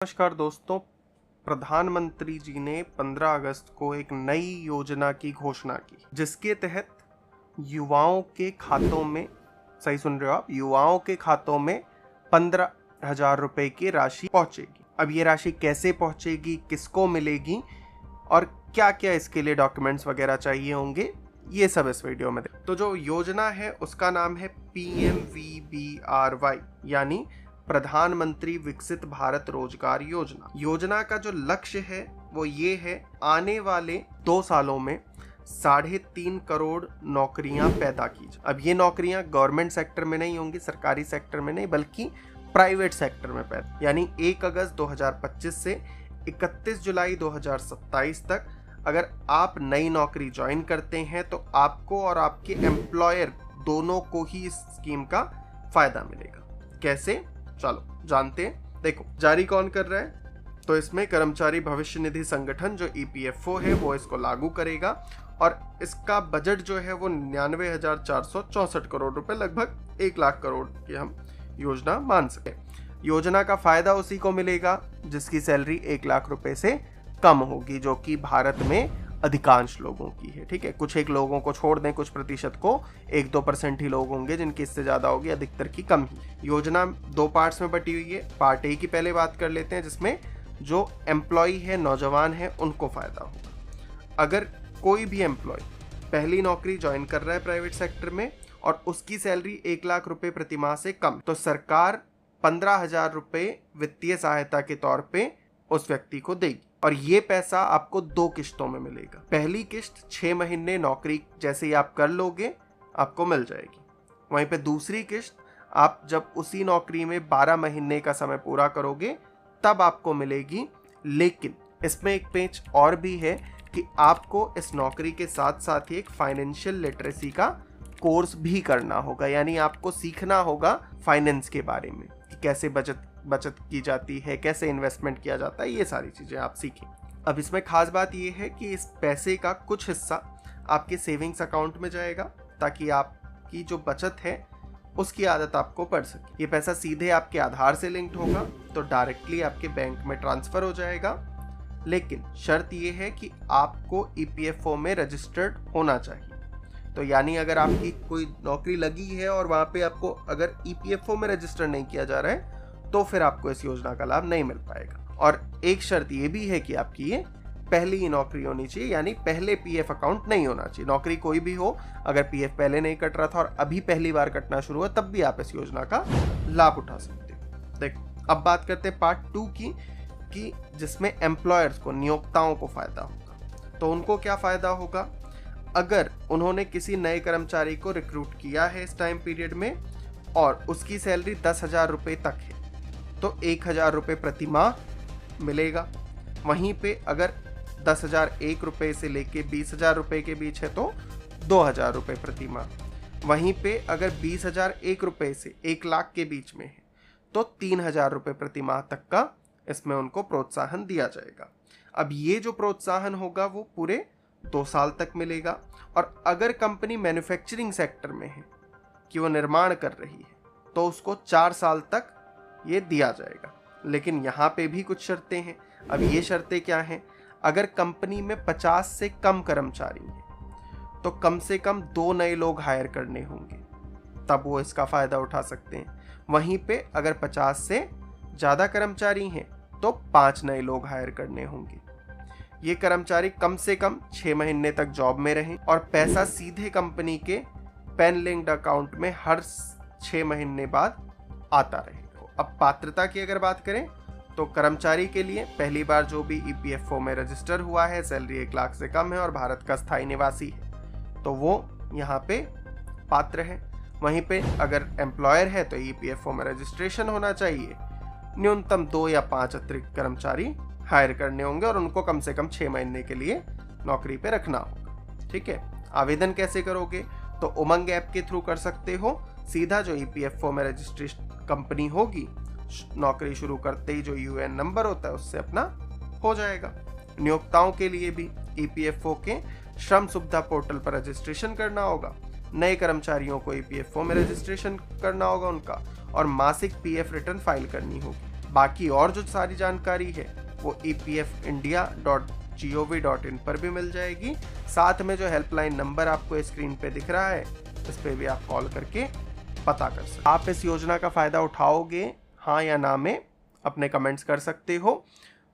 नमस्कार दोस्तों। प्रधानमंत्री जी ने 15 अगस्त को एक नई योजना की घोषणा की, जिसके तहत युवाओं के खातों में, सही सुन रहे हो आप, युवाओं के खातों में 15,000 रुपए की राशि पहुंचेगी। अब ये राशि कैसे पहुंचेगी, किसको मिलेगी और क्या क्या इसके लिए डॉक्यूमेंट्स वगैरह चाहिए होंगे, ये सब इस वीडियो में तो जो योजना है उसका नाम है PMVBRY, यानी प्रधानमंत्री विकसित भारत रोजगार योजना। योजना का जो लक्ष्य है वो ये है, आने वाले 2 सालों में 3.5 करोड़ नौकरियां पैदा की जाए। अब ये नौकरियां गवर्नमेंट सेक्टर में नहीं होंगी, सरकारी सेक्टर में नहीं, बल्कि प्राइवेट सेक्टर में पैदा, यानी 1 अगस्त 2025 से 31 जुलाई 2027 तक अगर आप नई नौकरी ज्वाइन करते हैं तो आपको और आपके एम्प्लॉयर दोनों को ही इस स्कीम का फायदा मिलेगा। कैसे, चलो जानते हैं। देखो, जारी कौन कर रहा है, तो इसमें कर्मचारी भविष्य निधि संगठन जो EPFO है वो इसको लागू करेगा और इसका बजट जो है वो 99,464 करोड़ रुपए, लगभग 1 लाख करोड़ की हम योजना मान सके। योजना का फायदा उसी को मिलेगा जिसकी सैलरी 1 लाख रुपए से कम होगी, जो कि भारत में अधिकांश लोगों की है। ठीक है, कुछ एक लोगों को छोड़ दें, कुछ प्रतिशत को, 1-2% ही लोग होंगे जिनकी इससे ज्यादा होगी, अधिकतर की कम ही। योजना 2 पार्ट्स में बटी हुई है। पार्ट ए की पहले बात कर लेते हैं, जिसमें जो एम्प्लॉय है, नौजवान है, उनको फायदा होगा। अगर कोई भी एम्प्लॉय पहली नौकरी ज्वाइन कर रहा है प्राइवेट सेक्टर में और उसकी सैलरी 1 लाख रुपए प्रति माह से कम, तो सरकार 15,000 रुपए वित्तीय सहायता के तौर पे उस व्यक्ति को देगी और ये पैसा आपको 2 किश्तों में मिलेगा। पहली किश्त 6 महीने नौकरी जैसे ही आप कर लोगे आपको मिल जाएगी। वहीं पे दूसरी किश्त आप जब उसी नौकरी में 12 महीने का समय पूरा करोगे तब आपको मिलेगी। लेकिन इसमें एक पेच और भी है कि आपको इस नौकरी के साथ साथ ही एक फाइनेंशियल लिटरेसी का कोर्स भी करना होगा, यानी आपको सीखना होगा फाइनेंस के बारे में कि कैसे बचत की जाती है, कैसे इन्वेस्टमेंट किया जाता है, ये सारी चीजें आप सीखें। अब इसमें खास बात ये है कि इस पैसे का कुछ हिस्सा आपके सेविंग्स अकाउंट में जाएगा ताकि आपकी जो बचत है उसकी आदत आपको पड़ सके। ये पैसा सीधे आपके आधार से लिंक्ड होगा तो डायरेक्टली आपके बैंक में ट्रांसफर हो जाएगा। लेकिन शर्त ये है कि आपको EPFO में रजिस्टर्ड होना चाहिए। तो यानी अगर आपकी कोई नौकरी लगी है और वहां पे आपको अगर EPFO में रजिस्टर नहीं किया जा रहा है तो फिर आपको इस योजना का लाभ नहीं मिल पाएगा। और एक शर्त ये भी है कि आपकी ये पहली ही नौकरी होनी चाहिए, यानी पहले PF अकाउंट नहीं होना चाहिए। नौकरी कोई भी हो, अगर PF पहले नहीं कट रहा था और अभी पहली बार कटना शुरू हुआ तब भी आप इस योजना का लाभ उठा सकते हो। देखो, अब बात करते हैं पार्ट 2 की, कि जिसमें एम्प्लॉयर्स को, नियोक्ताओं को फायदा होगा। तो उनको क्या फायदा होगा, अगर उन्होंने किसी नए कर्मचारी को रिक्रूट किया है इस टाइम पीरियड में और उसकी सैलरी 10,000 रुपए तक है तो 1,000 रुपए प्रति माह मिलेगा। वहीं पे अगर 10,001 रुपए से लेके 20,000 रुपए के बीच है तो 2,000 रुपए प्रति माह। वहीं पे अगर 20,001 रुपए से 1 लाख के बीच में है तो 3,000 रुपए प्रति माह तक का इसमें उनको प्रोत्साहन दिया जाएगा। अब ये जो प्रोत्साहन होगा वो पूरे 2 साल तक मिलेगा। और अगर कंपनी मैन्युफैक्चरिंग सेक्टर में है कि वो निर्माण कर रही है तो उसको 4 साल तक ये दिया जाएगा। लेकिन यहाँ पे भी कुछ शर्तें हैं। अब ये शर्तें क्या हैं, अगर कंपनी में 50 से कम कर्मचारी हैं तो कम से कम 2 नए लोग हायर करने होंगे, तब वो इसका फायदा उठा सकते हैं। वहीं पे अगर 50 से ज़्यादा कर्मचारी हैं तो 5 नए लोग हायर करने होंगे। ये कर्मचारी कम से कम 6 महीने तक जॉब में रहें और पैसा सीधे कंपनी के पेन लिंक्ड अकाउंट में हर 6 महीने बाद आता रहे। अब पात्रता की अगर बात करें तो कर्मचारी के लिए पहली बार जो भी EPFO में रजिस्टर हुआ है, सैलरी 1 लाख से कम है और भारत का स्थायी निवासी है तो वो यहाँ पे पात्र है। वहीं पे अगर एम्प्लॉयर है तो EPFO में रजिस्ट्रेशन होना चाहिए। न्यूनतम 2 या 5 अतिरिक्त कर्मचारी हायर करने होंगे और उनको कम से कम 6 महीने के लिए नौकरी पे रखना होगा। ठीक है, आवेदन कैसे करोगे, तो उमंग ऐप के थ्रू कर सकते हो। सीधा जो EPFO में रजिस्ट्रेशन कंपनी होगी, नौकरी शुरू करते ही जो UN नंबर होता है उससे अपना हो जाएगा। नियोक्ताओं के लिए भी EPFO के श्रम सुविधा पोर्टल पर रजिस्ट्रेशन करना होगा। नए कर्मचारियों को EPFO में रजिस्ट्रेशन करना होगा उनका और मासिक PF रिटर्न फाइल करनी होगी। बाकी और जो सारी जानकारी है वो epfindia.gov.in पर भी मिल जाएगी। साथ में जो हेल्पलाइन नंबर आपको स्क्रीन पे दिख रहा है इस पे भी आप कॉल करके पता कर सकते। आप इस योजना का फायदा उठाओगे, हाँ या ना में अपने कमेंट्स कर सकते हो।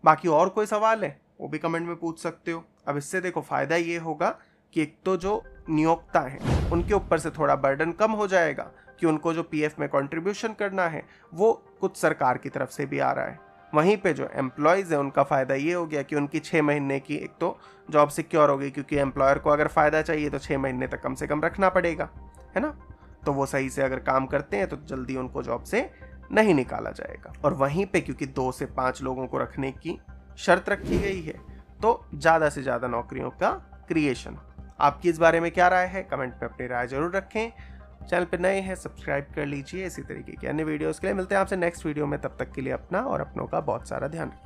बाकी और कोई सवाल है वो भी कमेंट में पूछ सकते हो। अब इससे देखो फायदा ये होगा कि एक तो जो नियोक्ता है उनके ऊपर से थोड़ा बर्डन कम हो जाएगा कि उनको जो पीएफ में कंट्रीब्यूशन करना है वो कुछ सरकार की तरफ से भी आ रहा है। वहीं पे जो एम्प्लॉयज़ है उनका फ़ायदा ये हो गया कि उनकी 6 महीने की एक तो जॉब सिक्योर हो गई, क्योंकि एम्प्लॉयर को अगर फ़ायदा चाहिए तो 6 महीने तक कम से कम रखना पड़ेगा, है ना। तो वो सही से अगर काम करते हैं तो जल्दी उनको जॉब से नहीं निकाला जाएगा। और वहीं पे क्योंकि 2 से 5 लोगों को रखने की शर्त रखी गई है तो ज़्यादा से ज़्यादा नौकरियों का क्रिएशन। आपकी इस बारे में क्या राय है, कमेंट में अपनी राय जरूर रखें। चैनल पे नए हैं सब्सक्राइब कर लीजिए। इसी तरीके की अन्य वीडियोस के लिए मिलते हैं आपसे नेक्स्ट वीडियो में। तब तक के लिए अपना और अपनों का बहुत सारा ध्यान रखिए।